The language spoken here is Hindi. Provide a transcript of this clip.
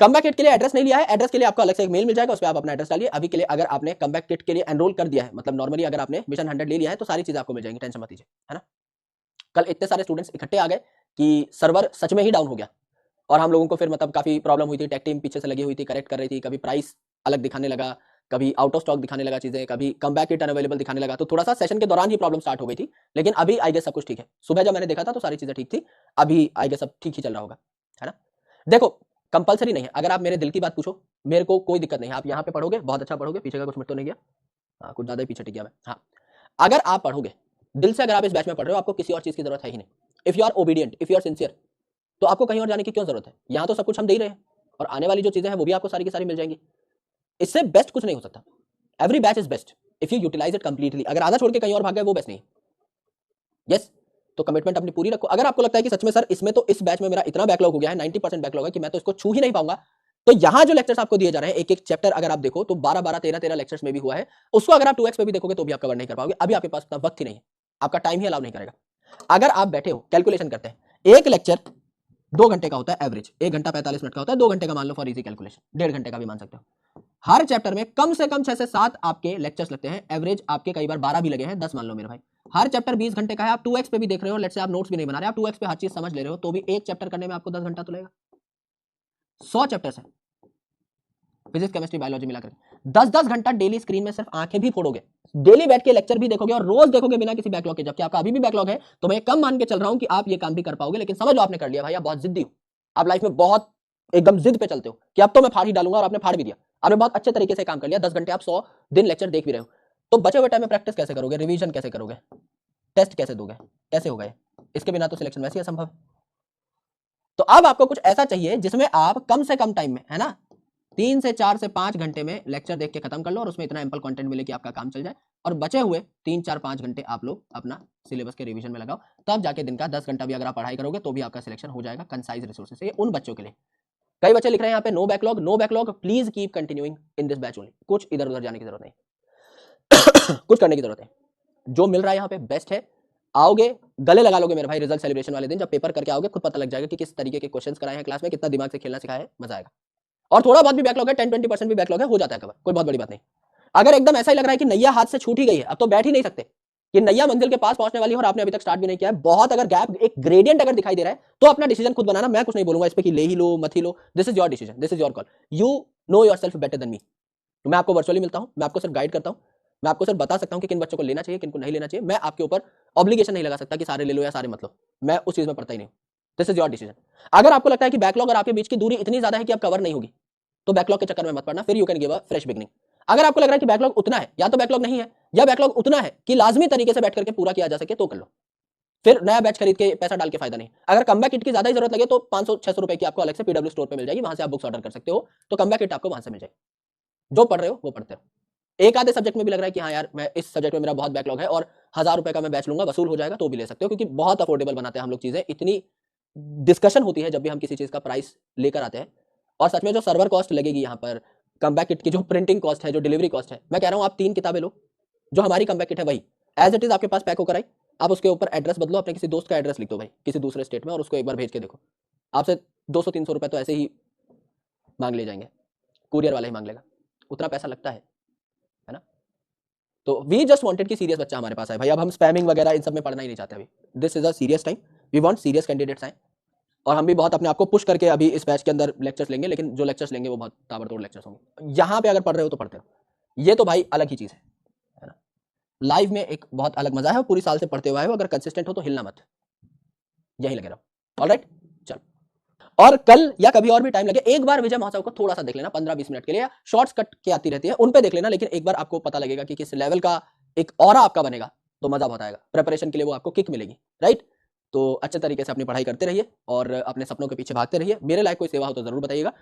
कमबैक किट के लिए एड्रेस नहीं लिया है, एड्रेस के लिए आपको अलग से एक मेल मिल जाएगा, उस पर आप अपना एड्रेस डालिए। अभी के लिए अगर आपने कमबैक किट के लिए एनरोल कर दिया है, मतलब नॉर्मली अगर आपने मिशन 100 ले लिया है तो सारी चीजें आपको मिल जाएंगी, टेंशन मत लीजिए, है ना। कल इतने सारे स्टूडेंट्स इकट्ठे आ गए कि सर्वर सच में ही डाउन हो गया और हम लोगों को फिर मतलब काफी प्रॉब्लम हुई थी, टेक टीम पीछे से लगी हुई थी, करेक्ट कर रही थी, कभी प्राइस अलग दिखाने लगा, कभी आउट ऑफ स्टॉक दिखाने लगा चीजें, कभी कमबैक किट अनअवेलेबल दिखाने लगा, तो थोड़ा सा सेशन के दौरान ही प्रॉब्लम स्टार्ट हो गई थी। लेकिन अभी आई गेस सब कुछ ठीक है, सुबह जब मैंने देखा था तो सारी चीजें ठीक थी, अभी आई गेस सब ठीक ही चल रहा होगा, है ना। देखो कंपलसरी नहीं है, अगर आप मेरे दिल की बात पूछो मेरे को कोई दिक्कत नहीं है, आप यहाँ पे पढ़ोगे बहुत अच्छा पढ़ोगे, पीछे का कुछ मिट तो नहीं गया, हाँ कुछ ज्यादा ही पीछे टिक गया मैं, हाँ अगर आप पढ़ोगे दिल से, अगर आप इस बैच में पढ़ रहे हो, आपको किसी और चीज की जरूरत है ही नहीं। If you are obedient, if you are sincere, तो आपको कहीं और जाने की क्यों जरूरत है, यहाँ तो सब कुछ हम दे ही रहे हैं और आने वाली जो चीजें हैं वो भी आपको सारी की सारी मिल जाएंगी, इससे बेस्ट कुछ नहीं हो सकता। Every batch is best if you utilise it completely, अगर आधा छोड़ के कहीं और भाग गए वो बेस्ट नहीं। यस, तो कमिटमेंट अपनी पूरी रखो। अगर आपको लगता है कि सच में सर इसमें तो इस बैच में मेरा इतना बैकलॉग हो गया है, 90% बैकलॉग है कि मैं तो इसको छू ही नहीं पाऊंगा, तो यहाँ जो लेक्चर्स आपको दिए जा रहे हैं, एक एक चैप्टर अगर आप देखो तो 12-12, 13-13 लेक्चर्स में भी हुआ है, उसको अगर आप 2x पे भी देखोगे तो भी आप कवर नहीं कर पाओगे, अभी आपके पास उतना वक्त ही नहीं है, आपका टाइम ही अलाउ नहीं करेगा। अगर आप बैठे हो, कैलकुलेशन करते हैं, एक लेक्चर 2 घंटे का होता है एवरेज, 1 घंटा 45 मिनट का होता है, 2 घंटे का मान लो फॉर इजी कैलकुलेशन, 1.5 घंटे का भी मान सकते हो। हर चैप्टर में कम से कम 6 से 7 आपके लेक्चर्स लगते हैं, एवरेज आपके कई बार 12 भी लगे हैं, 10 मान लो मेरे भाई। हर चैप्टर 20 घंटे का है, आप 2x पे भी देख रहे हो, लेट्स से आप नोट्स भी नहीं बना रहे, आप 2x पे हर चीज समझ ले रहे हो, तो भी एक चैप्टर करने में आपको 10 घंटा तो लगेगा। 100 चैप्टर्स है, फिजिक्स केमिस्ट्री बायोलॉजी मिलाकर 10-10 घंटा डेली स्क्रीन में सिर्फ आंखें भी फोड़ोगे, डेली बैठ के लेक्चर भी देखोगे और रोज देखोगे बिना किसी बैकलॉग के, जबकि आपका अभी भी बैकलॉग है, तो मैं कम मान के चल रहा हूं कि आप ये काम भी कर पाओगे। लेकिन समझ लो आपने कर लिया भाई, आप बहुत जिद्दी हो, आप लाइफ में बहुत एकदम जिद पे चलते हो कि अब तो मैं फाड़ ही डालूंगा, और आपने फाड़ भी दिया, आपने बहुत अच्छे तरीके से काम कर लिया, 10 घंटे आप 100 दिन लेक्चर देख भी रहे हो, तो बचे हुए टाइम में प्रैक्टिस कैसे करोगे, रिवीजन कैसे करोगे, टेस्ट कैसे दोगे, कैसे होगा, इसके बिना तो सिलेक्शन वैसे ही असंभव। तो अब आपको कुछ ऐसा चाहिए जिसमें आप कम से कम टाइम में, है ना, 3 से 4 से 5 घंटे में लेक्चर देख के खत्म कर लो और उसमें इतना एम्पल कंटेंट मिले कि आपका काम चल जाए, और बचे हुए 3-4-5 घंटे आप लोग अपना सिलेबस के रिवीजन में लगाओ, तब जाके दिन का 10 घंटा भी अगर आप पढ़ाई करोगे तो भी आपका सिलेक्शन हो जाएगा कंसाइज रिसोर्सेज से। उन बच्चों के लिए, कई बच्चे लिख रहे हैं यहाँ पे no backlog, no backlog, please keep continuing in this batch only, कुछ इधर उधर जाने की जरूरत नहीं कुछ करने की जरूरत है, जो मिल रहा है यहाँ पे बेस्ट है। आओगे गले लगा लोगे मेरे भाई, रिजल्ट सेलिब्रेशन वाले दिन जब पेपर करके आओगे खुद पता लग जाएगा कि किस तरीके के क्वेश्चंस कराए हैं क्लास में, कितना दिमाग से खेलना सिखाया है, मजा आएगा। और थोड़ा बहुत भी बैकलॉग है, 10-20% भी बैकलॉग है, हो जाता है कवर, कोई बहुत बड़ी बात नहीं। अगर एकदम ऐसा ही लग रहा है कि नैया हाथ से छूट ही गई है, अब तो बैठ ही नहीं सकते, कि नैया मंजिल के पास पहुंचने वाली है और आपने अभी तक स्टार्ट भी नहीं किया है, बहुत अगर गैप, एक ग्रेडियंट अगर दिखाई दे रहा है, तो अपना डिसीजन खुद बनाना, मैं कुछ नहीं बोलूंगा इस पे कि ले ही लो मत ही लो, this is your decision, this is your call, you know yourself better than me. मैं आपको वर्चुअली मिलता हूं, मैं आपको सिर्फ गाइड करता हूं, मैं आपको सिर्फ बता सकता हूं कि किन बच्चों को लेना चाहिए, किन को नहीं लेना चाहिए, मैं आपके ऊपर ऑब्लिगेशन नहीं लगा सकता कि सारे ले लो या सारे मत लो, मैं उस चीज में पड़ता ही नहीं। This is your decision. अगर आपको लगता है कि बैकलॉग और आपके बीच की दूरी इतनी ज्यादा है कि आप कवर नहीं होगी, तो बैकलॉग के चक्कर में मत पड़ना, फिर you can give a fresh beginning. अगर आपको लग रहा है कि बैकलॉग उतना है, या तो बैकलॉग नहीं है, या बैकलॉग उतना है कि लाजमी तरीके से बैठ करके पूरा किया जा सके, तो कर लो, फिर नया बैच खरीद के पैसा डाल के फायदा नहीं। अगर कमबैक किट की ज्यादा ही जरूरत लगे तो 500-600 रुपए की आपको अलग से पीडब्ल्यू स्टोर पे मिल जाएगी, वहां से आप बुक्स ऑर्डर कर सकते हो, तो कमबैक किट आपको वहां से मिल जाएगी। जो पढ़ रहे हो वो पढ़ते रहो। एक आधे सब्जेक्ट में भी लग रहा है कि हाँ यार मैं इस सब्जेक्ट में मेरा बहुत बैकलॉग है और 1000 रुपए का मैं बैच लूंगा, वसूल हो जाएगा, तो भी ले सकते हो, क्योंकि बहुत अफोर्डेबल बनाते हैं हम लोग चीजें, इतनी डिस्कशन होती है जब भी हम किसी चीज का प्राइस लेकर आते हैं। और सच में जो सर्वर कॉस्ट लगेगी यहाँ पर, कमबैक किट की जो प्रिंटिंग कॉस्ट है, जो डिलीवरी कॉस्ट है, मैं कह रहा हूँ आप 3 किताबें लो, जो हमारी कमबैक किट है वही एज इट इज आपके पास पैक होकर आई, आप उसके ऊपर एड्रेस बदलो, अपने किसी दोस्त का एड्रेस लिख दो भाई किसी दूसरे स्टेट में, और उसको एक बार भेज के देखो, आपसे 200-300 रुपए तो ऐसे ही मांग ले जाएंगे, कुरियर वाला ही मांग लेगा, उतना पैसा लगता है ना। तो वी जस्ट वांटेड कि सीरियस बच्चा हमारे पास आए भाई, अब हम स्पैमिंग वगैरह इन सब में पढ़ना ही नहीं चाहते अभी, this is a serious time, we want serious candidates आए, और हम भी बहुत अपने आप को पुश करके अभी इस बैच के अंदर लेक्चर्स लेंगे, लेकिन जो लेक्चर्स लेंगे वो बहुत ताबड़तोड़ लेक्चर्स होंगे। यहाँ पे अगर पढ़ रहे हो तो पढ़ते हो, ये तो भाई अलग ही चीज है ना, लाइव में एक बहुत अलग मजा है, और पूरी साल से पढ़ते हुए आए हो, अगर कंसिस्टेंट हो तो हिलना मत, यही लगे रहो। ऑलराइट, चलो, और कल या कभी और भी टाइम लगे, एक बार विजय महोत्सव को थोड़ा सा देख लेना, 15-20 मिनट के लिए, शॉर्ट्स कट के आती रहती है उन पे देख लेना, लेकिन एक बार आपको पता लगेगा कि किस लेवल का एक ऑरा आपका बनेगा, तो मजा बहुत आएगा, प्रिपरेशन के लिए वो आपको किक मिलेगी, राइट। तो अच्छे तरीके से अपनी पढ़ाई करते रहिए और अपने सपनों के पीछे भागते रहिए, मेरे लायक कोई सेवा हो तो जरूर बताइएगा।